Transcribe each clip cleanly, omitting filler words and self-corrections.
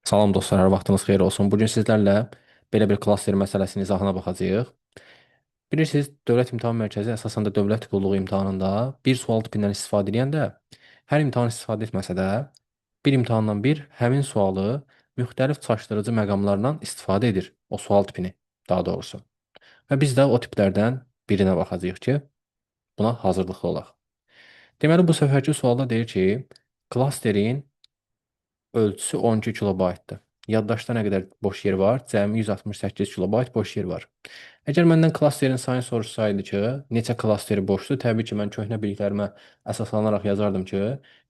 Salam dostlar, hər vaxtınız xeyir olsun. Bugün sizlərlə belə bir klaster məsələsinin izahına baxacağıq. Bilirsiniz, Dövlət İmtahan Mərkəzi əsasən də dövlət qulluğu imtahanında bir sual tipindən istifadə edəndə, hər imtahan istifadə etməsə də, bir imtahandan bir həmin sualı müxtəlif çaşdırıcı məqamlarla istifadə edir. O sual tipini, daha doğrusu. Və biz də o tiplərdən birinə baxacağıq ki, buna hazırlıqlı olaq. Deməli, bu səfərki sualda deyir ki, klasterin ölçüsü 12 kilobaytdır. Yaddaşda nə qədər boş yer var? Cəmi 168 kilobayt boş yer var. Əgər məndən klasterin sayını soruşsaydı ki, neçə klasteri boşdur? Təbii ki, mən köhnə biliklərimə əsaslanaraq yazardım ki,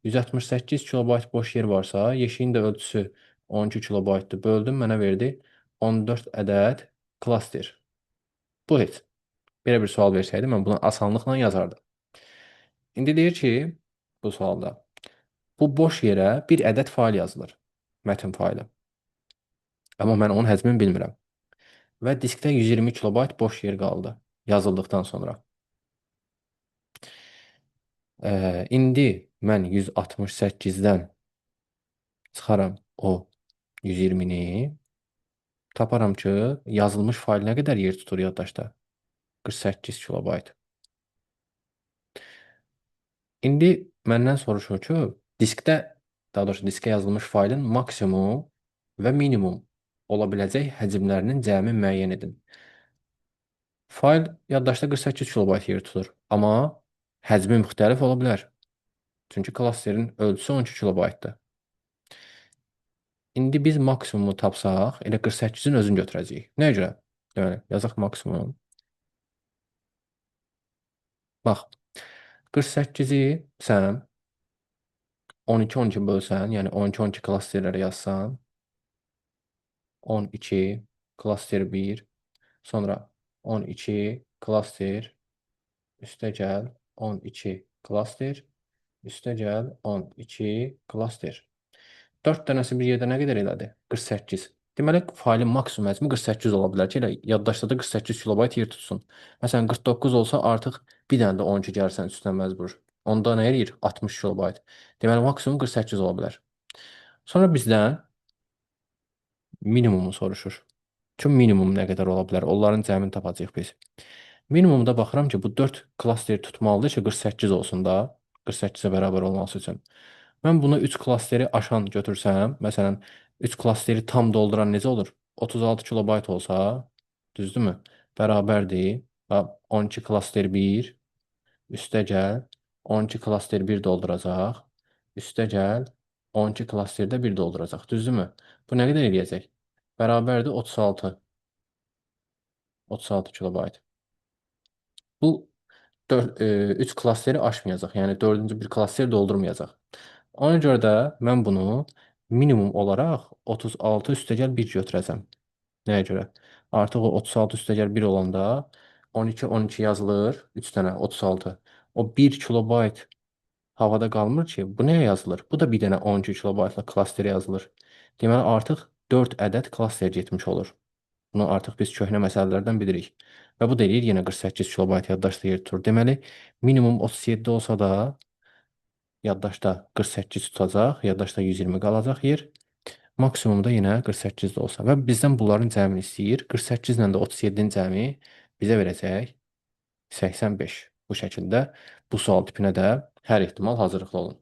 168 kilobayt boş yer varsa, yeşiyin də ölçüsü 12 kilobaytdır. Böldüm, mənə verdi 14 ədəd klaster. Bu heç. Belə bir sual versəydi, mən bunu asanlıqla yazardım. İndi deyir ki, bu sualda, bu boş yerə bir ədəd fail yazılır. Mətin faili. Amma mən onun həcmini bilmirəm. Və diskdə 120 kilobayt boş yer qaldı yazıldıqdan sonra. İndi mən 168-dən çıxaram o 120-ni, taparam ki, yazılmış fail nə qədər yer tutur yaddaşda? 48 kilobayt. İndi məndən soruşur ki, diskdə, daha doğrusu diskə yazılmış failin maksimum və minimum ola biləcək həcmlərinin cəmi müəyyən edin. Fayl yaddaşda 48 kilobayt yer tutur, amma həcmi müxtəlif ola bilər. Çünki klasterin ölçüsü 12 kilobaytdır. İndi biz maksimumu tapsaq, elə 48-in özünü götürəcəyik. Nəyə görə? Deməli, yazaq maksimum. Bax, 48-i sən 12-12 bölsən, yəni 12-12 klasterlərə yazsan, 12 klaster 1, sonra 12 klaster, üstə gəl 12 klaster, üstə gəl 12 klaster. 4 dənəsi bir yerdə nə qədər elədi? 48. Deməli, failin maksimum həcmi 48 ola bilər ki, elə yaddaşda da 48 kilobayt yer tutsun. Məsələn, 49 olsa artıq bir dənə də 12 gəlsən üstünə məcbur. Onda nə eləyir? 60 kilobayt. Deməli, maksimum 48 ola bilər. Sonra bizdən minimumu soruşur. Ki, minimum nə qədər ola bilər? Onların cəmini tapacağıq biz. Minimumda baxıram ki, bu 4 klasteri tutmalıdır ki, 48 olsun da. 48-ə bərabər olması üçün. Mən bunu 3 klasteri aşan götürsəm, məsələn, 3 klasteri tam dolduran necə olur? 36 kilobayt olsa, düzdürmü? Bərabərdir. 12 klaster 1, üstə gəl, 12 klaster 1 dolduracaq, üstə gəl, 12 klasterdə 1 dolduracaq, düzdürmü? Bu nə qədər eləyəcək? Bərabərdir 36. 36 kilobayt. Bu 3 klasteri aşmayacaq. Yəni 4-cü bir klasteri doldurmayacaq. Ona görə də mən bunu minimum olaraq 36 üstəgəl 1 götürəcəm. Nəyə görə? Artıq o 36 üstəgəl 1 olanda 12 12 yazılır, 3 dənə 36. O 1 kilobayt havada qalmır ki, bu nəyə yazılır? Bu da bir dənə 12 kilobaytla klaster yazılır. Deməli artıq 4 ədəd klaster getmiş olur. Bunu artıq biz köhnə məsələlərdən bilirik. Və bu da eləyir yenə 48 kilobayt yaddaşda yer tutur. Deməli, minimum 37 olsa da yaddaşda 48 tutacaq, yaddaşda 120 qalacaq yer. Maksimumda yenə 48 də olsa. Və bizdən bunların cəmini istəyir. 48 ilə də 37-nin cəmi bizə verəcək 85. Bu şəkildə bu sual tipinə də hər ehtimal hazırlıqlı olun.